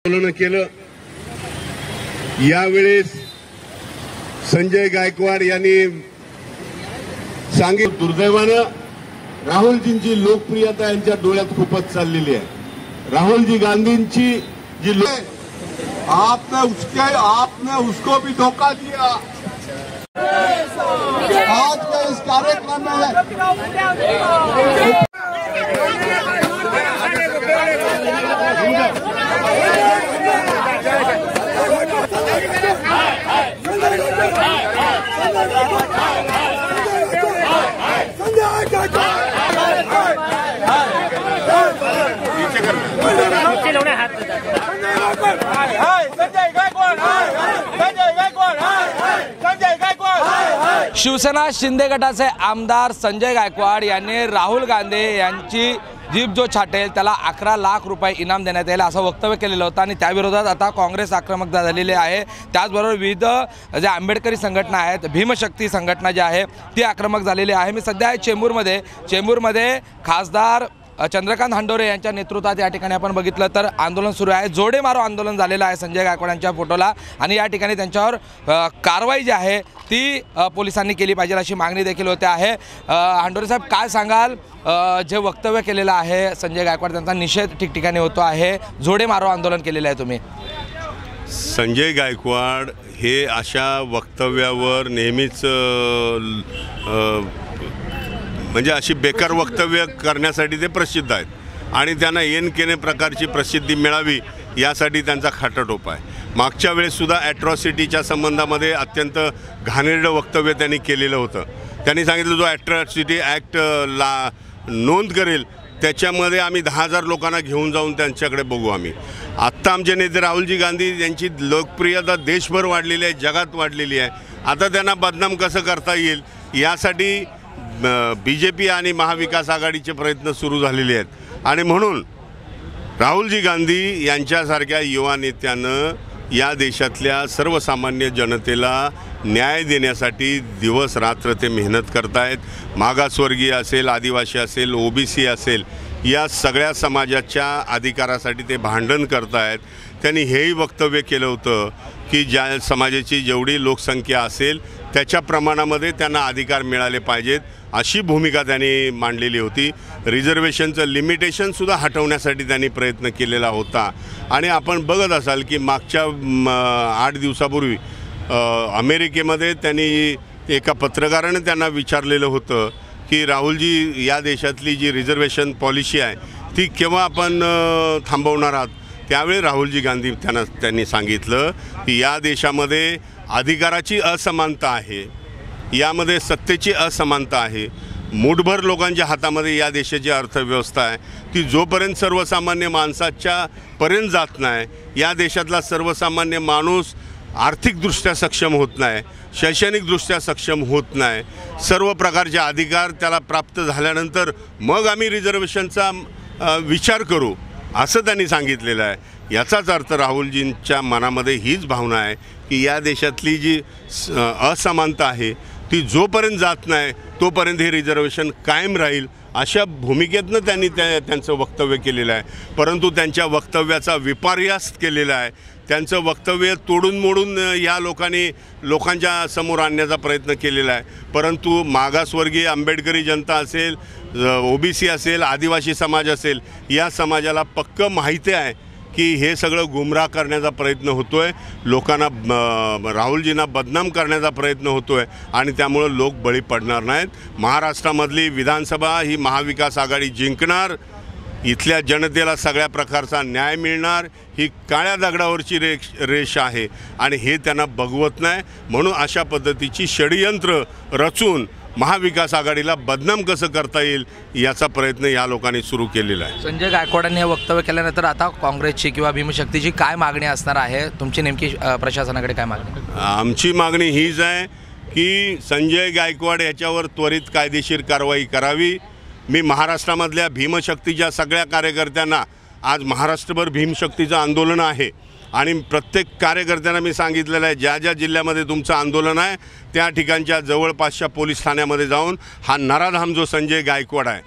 आंदोलन केलं। यावेळेस संजय गायकवाड यांनी सांगितलं, दुर्दैवानं राहुलजींची लोकप्रियता यांच्या डोळ्यात खूपच चाललेली आहे। राहुलजी गांधींची जी आपने उसको भी धोखा दिया। आज का इस कार्यक्रम में शिवसेना शिंदे गटाचे आमदार संजय गायकवाड यांनी राहुल गांधी यांची जीभ जो छाटेल त्याला 11 लाख रुपये इनाम देण्यात येईल असं वक्तव्य केलेलं होतं आणि त्याविरोधात आता काँग्रेस आक्रमक झालेली आहे। त्याचबरोबर विविध जे आंबेडकरी संघटना आहेत, भीमशक्ती संघटना जी आहे ती आक्रमक झालेली आहे। मी सध्या चेंबूरमध्ये खासदार चंद्रकांत हंडोरे यांच्या नेतृत्वात या ठिकाणी आपण बघितलं तर आंदोलन सुरू आहे। जोडे मारो आंदोलन झालेलं आहे संजय गायकवाड यांच्या फोटोला आणि या ठिकाणी त्यांच्यावर कारवाई जी आहे ती पोलिसांनी केली पाहिजे अशी मागणी देखील होते आहे। हंडोरे साहेब, काय सांगाल? जे वक्तव्य केलेलं आहे संजय गायकवाड त्यांचा निषेध ठिकठिकाणी होतो आहे, जोडे मारो आंदोलन केलेलं आहे तुम्ही। संजय गायकवाड हे अशा वक्तव्यावर नेहमीच म्हणजे अशी बेकार वक्तव्य करण्यासाठी ते प्रसिद्ध आहेत आणि त्यांना येन केने प्रकारची प्रसिद्धी मिळावी यासाठी त्यांचा खाटाटोप आहे। मागच्या वेळेससुद्धा ॲट्रॉसिटीच्या संबंधामध्ये अत्यंत घाणेरडं वक्तव्य त्यांनी केलेलं होतं। त्यांनी सांगितलं जो ॲट्रॉसिटी ॲक्ट नोंद करेल त्याच्यामध्ये आम्ही 10,000 लोकांना घेऊन जाऊन त्यांच्याकडे बघू आम्ही। आत्ता आमचे नेते राहुलजी गांधी यांची लोकप्रियता देशभर वाढलेली आहे, जगात वाढलेली आहे। आता त्यांना बदनाम कसं करता येईल यासाठी BJP आणि महाविकास आघाडीचे प्रयत्न सुरू झालेले आहेत आणि म्हणून राहुलजी गांधी यांच्यासारख्या युवा नेत्यानं या देशातल्या सर्वसामान्य जनतेला न्याय देण्यासाठी दिवस रात्र ते मेहनत करतायत। मागासवर्गीय असेल, आदिवासी असेल, OBC असेल, या सगळ्या समाजाच्या अधिकारासाठी ते भांडण करतायत। त्यांनी हेही वक्तव्य केलं होतं की ज्या समाजाची जेवढी लोकसंख्या असेल त्याच्या प्रमाणामध्ये त्यांना अधिकार मिळाले पाहिजेत अशी भूमिका त्यांनी मांडलेली होती। रिझर्वेशनचं लिमिटेशनसुद्धा हटवण्यासाठी त्यांनी प्रयत्न केलेला होता आणि आपण बघत असाल की मागच्या 8 दिवसापूर्वी अमेरिकेमध्ये त्यांनी एका पत्रकाराने त्यांना विचारलेलं होतं की राहुलजी या देशातली जी रिझर्वेशन पॉलिसी आहे ती केव्हा आपण थांबवणार आहात। त्यावेळी राहुलजी गांधी त्यांनी सांगितलं की या देशामध्ये अधिकाराची असमानता आहे, यामध्ये सत्तेची असमानता आहे। मूठभर लोकांच्या हातामध्ये या देशाची अर्थव्यवस्था आहे, ती जोपर्यंत सर्वसामान्य माणसाच्या पर्यंत जात नाही, या देशातला सर्वसामान्य माणूस आर्थिकदृष्ट्या सक्षम होत नाही, शैक्षणिकदृष्ट्या सक्षम होत नाही, सर्व प्रकारचे अधिकार त्याला प्राप्त झाल्यानंतर मग आम्ही रिझर्वेशनचा विचार करू असं त्यांनी सांगितलेलं आहे। याचाच अर्थ राहुलजींच्या मनामध्ये हीच भावना आहे की या देशातली जी असमानता आहे ती जोपर्यंत जात नाही तोपर्यंत हे रिझर्वेशन कायम राहील अशा भूमिकेतनं त्यांनी त्यांचं वक्तव्य केलेलं आहे। परंतु त्यांच्या वक्तव्याचा विपर्यास केलेला आहे। त्यांचं वक्तव्य तोडून मोडून या लोकांच्या समोर आणण्याचा प्रयत्न केलेला आहे। परंतु मागासवर्गीय आंबेडकरी जनता असेल, OBC असेल, आदिवासी समाज असेल, या समाजाला पक्कं माहिती आहे की हे सगळं गुमराह करण्याचा प्रयत्न होतो आहे, लोकांना राहुलजींना बदनाम करण्याचा प्रयत्न होतो आहे आणि त्यामुळं लोक बळी पडणार नाहीत। महाराष्ट्रामधली विधानसभा ही महाविकास आघाडी जिंकणार, इथल्या जनतेला सगळ्या प्रकारचा न्याय मिळणार, ही काळ्या दगडावरची रेष आहे आणि हे त्यांना बघवत नाही। म्हणून अशा पद्धतीची षडयंत्र रचून महाविकास आघाडीला बदनाम कसं करता येईल याचा प्रयत्न या लोकांनी सुरू केलेला आहे। संजय गायकवाडांनी हे वक्तव्य केल्यानंतर आता काँग्रेसची किंवा भीमशक्तीची काय मागणी असणार आहे? तुमची नेमकी प्रशासनाकडे काय मागणी? आमची मागणी हीच आहे की संजय गायकवाड याच्यावर त्वरित कायदेशीर कारवाई करावी। मी महाराष्ट्रामधल्या भीमशक्तीच्या सगळ्या कार्यकर्त्यांना, आज महाराष्ट्रभर भीमशक्तीचं आंदोलन आहे आणि प्रत्येक कार्यकर्त्यांना मी सांगितलेलं आहे ज्या ज्या जिल्ह्यामध्ये तुमचं आंदोलन आहे त्या ठिकाणच्या जवळपासच्या पोलीस ठाण्यामध्ये जाऊन हा नराधाम जो संजय गायकवाड आहे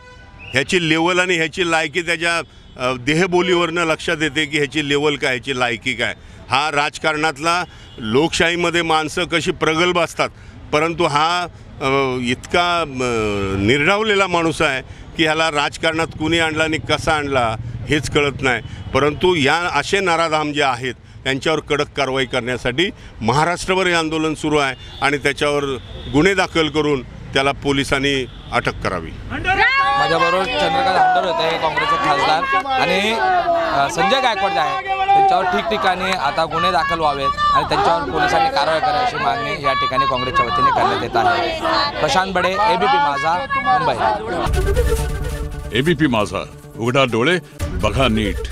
ह्याची लेवल आणि ह्याची लायकी त्याच्या देहबोलीवरनं लक्षात येते की ह्याची लेवल काय, ह्याची लायकी काय. हा राजकारणातला लोकशाहीमध्ये माणसं कशी प्रगल्भ असतात, परंतु हा इतका निर्डावलेला माणूस आहे की ह्याला राजकारणात कुणी आणला आणि कसा आणला हेच कळत नाही. परंतु या असे नराधाम जे आहेत त्यांच्यावर कडक कारवाई करण्यासाठी महाराष्ट्रभर हे आंदोलन सुरू आहे आणि त्याच्यावर गुन्हे दाखल करून त्याला पोलिसांनी अटक करावी. माझ्याबरोबर चंद्रकांत हंडर होते, काँग्रेसचे खासदार, आणि संजय गायकवाड जे आहेत त्यांच्यावर ठिकठिकाणी आता गुन्हे दाखल व्हावेत आणि त्यांच्यावर पोलिसांनी कारवाई करावी अशी मागणी या ठिकाणी काँग्रेसच्या वतीने करण्यात येत आहे. प्रशांत बडे, ABP माझा, मुंबई. ABP माझा, उघडा डोळे बघा नीट.